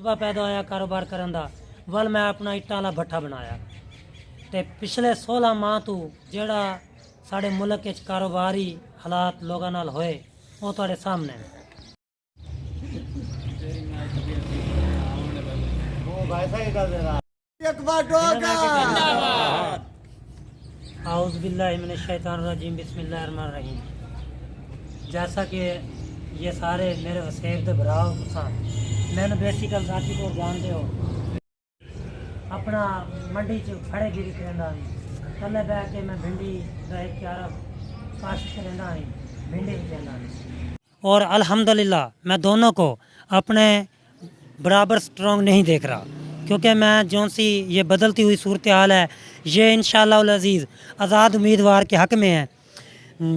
जज्बा पैदा होया कारोबार करन दा वल मैं अपना इट्टां वाला भट्ठा बनाया ते पिछले 16 माह तो जेड़ा साढ़े मुल्क के कारोबारी हालात लोगों नाल होए वो तुहाडे सामने ने। आउज़ बिल्लाहि मिनश शैतानिर रजीम बिस्मिल्लाहिर्रहमानिर्रहीम। जैसा कि ये सारे मेरे वसेब दे भराओ तुसा मैंने बेसिकल जाति को जानते हो अपना मंडी च खड़े गिरी करंदा थल्ले बह के मैं भिंडी का एक क्यारा काश्त करंदा भिंडी करंदा और अल्हम्दुलिल्लाह मैं दोनों को अपने बराबर स्ट्रॉन्ग नहीं देख रहा क्योंकि मैं जो सी ये बदलती हुई सूरत हाल है ये इंशाअल्लाह उल अज़ीज़ आज़ाद उम्मीदवार के हक़ में है।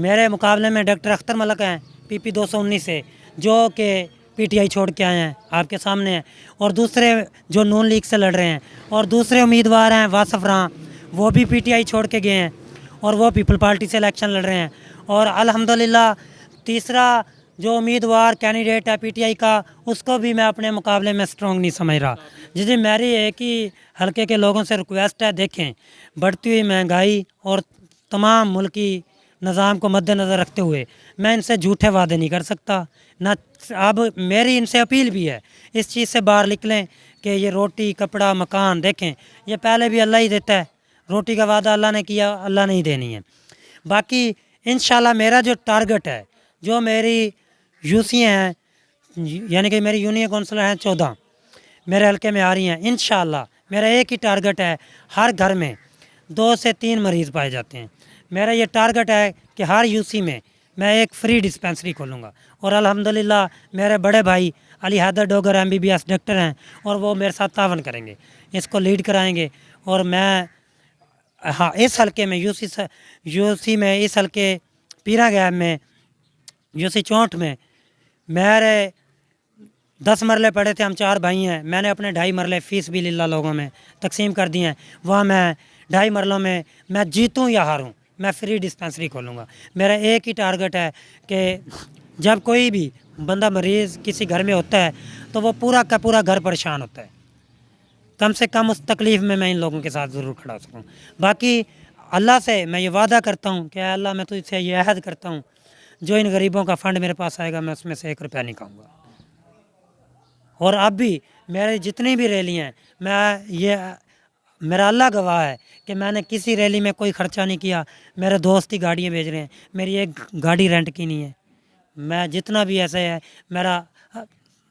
मेरे मुकाबले में डॉक्टर अख्तर मलक हैं PP 219 से जो कि PTI छोड़ के आए हैं आपके सामने हैं और दूसरे जो नून लीग से लड़ रहे हैं और दूसरे उम्मीदवार हैं वासफ रां वो भी PTI छोड़ के गए हैं और वो पीपल पार्टी से इलेक्शन लड़ रहे हैं और अल्हम्दुलिल्लाह तीसरा जो उम्मीदवार कैंडिडेट है PTI का उसको भी मैं अपने मुकाबले में स्ट्रॉन्ग नहीं समझ रहा। जी मेरी एक ही हल्के के लोगों से रिक्वेस्ट है, देखें बढ़ती हुई महंगाई और तमाम मुल्की निज़ाम को मद्देनज़र रखते हुए मैं इनसे झूठे वादे नहीं कर सकता ना। अब मेरी इनसे अपील भी है इस चीज़ से बाहर निकलें कि ये रोटी कपड़ा मकान देखें ये पहले भी अल्लाह ही देता है, रोटी का वादा अल्लाह ने किया अल्लाह नहीं देनी है। बाकी इंशाल्लाह मेरा जो टारगेट है जो मेरी यूसी हैं यानी कि मेरी यूनियन काउंसिलर हैं 14 मेरे हल्के में आ रही हैं, इंशाल्लाह मेरा एक ही टारगेट है हर घर में 2 से 3 मरीज़ पाए जाते हैं। मेरा ये टारगेट है कि हर यूसी में मैं एक फ्री डिस्पेंसरी खोलूँगा और अल्हम्दुलिल्लाह मेरे बड़े भाई अली हैदर डोगर MBBS डॉक्टर हैं और वो मेरे साथ तावन करेंगे, इसको लीड कराएंगे। और मैं हाँ इस हल्के में यूसी में इस हल्के पीरा गैब में यूसी 64 में मेरे 10 मरले पड़े थे, हम 4 भाई हैं, मैंने अपने 2.5 मरले फ़ीस भी लिल्लाह लोगों में तकसीम कर दिए हैं। वहाँ मैं 2.5 मरलों में मैं जीतूँ या हारूँ मैं फ्री डिस्पेंसरी खोलूँगा। मेरा एक ही टारगेट है कि जब कोई भी बंदा मरीज़ किसी घर में होता है तो वो पूरा का पूरा घर परेशान होता है, कम से कम उस तकलीफ़ में मैं इन लोगों के साथ ज़रूर खड़ा हो सकूँ। बाकी अल्लाह से मैं ये वादा करता हूँ कि अल्लाह मैं तुझसे ये अहद करता हूँ जो इन गरीबों का फ़ंड मेरे पास आएगा मैं उसमें से 1 रुपया नहीं खाऊँगा। और अब भी मेरी जितनी भी रैली हैं मैं ये मेरा अल्लाह गवाह है कि मैंने किसी रैली में कोई ख़र्चा नहीं किया। मेरे दोस्त ही गाड़ियाँ भेज रहे हैं, मेरी एक गाड़ी रेंट की नहीं है। मैं जितना भी ऐसे है मेरा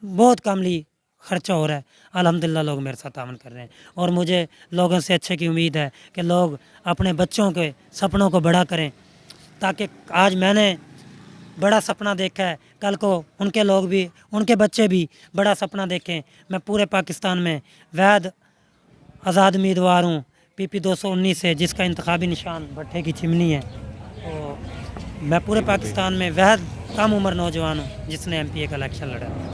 बहुत कमली ख़र्चा हो रहा है। अल्हम्दुलिल्लाह लोग मेरे साथ तावन कर रहे हैं और मुझे लोगों से अच्छे की उम्मीद है कि लोग अपने बच्चों के सपनों को बड़ा करें ताकि आज मैंने बड़ा सपना देखा है कल को उनके लोग भी उनके बच्चे भी बड़ा सपना देखें। मैं पूरे पाकिस्तान में वैध आज़ाद उम्मीदवार हूँ PP 219 से जिसका इंतखाबी निशान भट्ठे की चिमनी है। तो मैं पूरे पाकिस्तान में वैध कम उम्र नौजवान हूँ जिसने MPA का इलेक्शन लड़ा।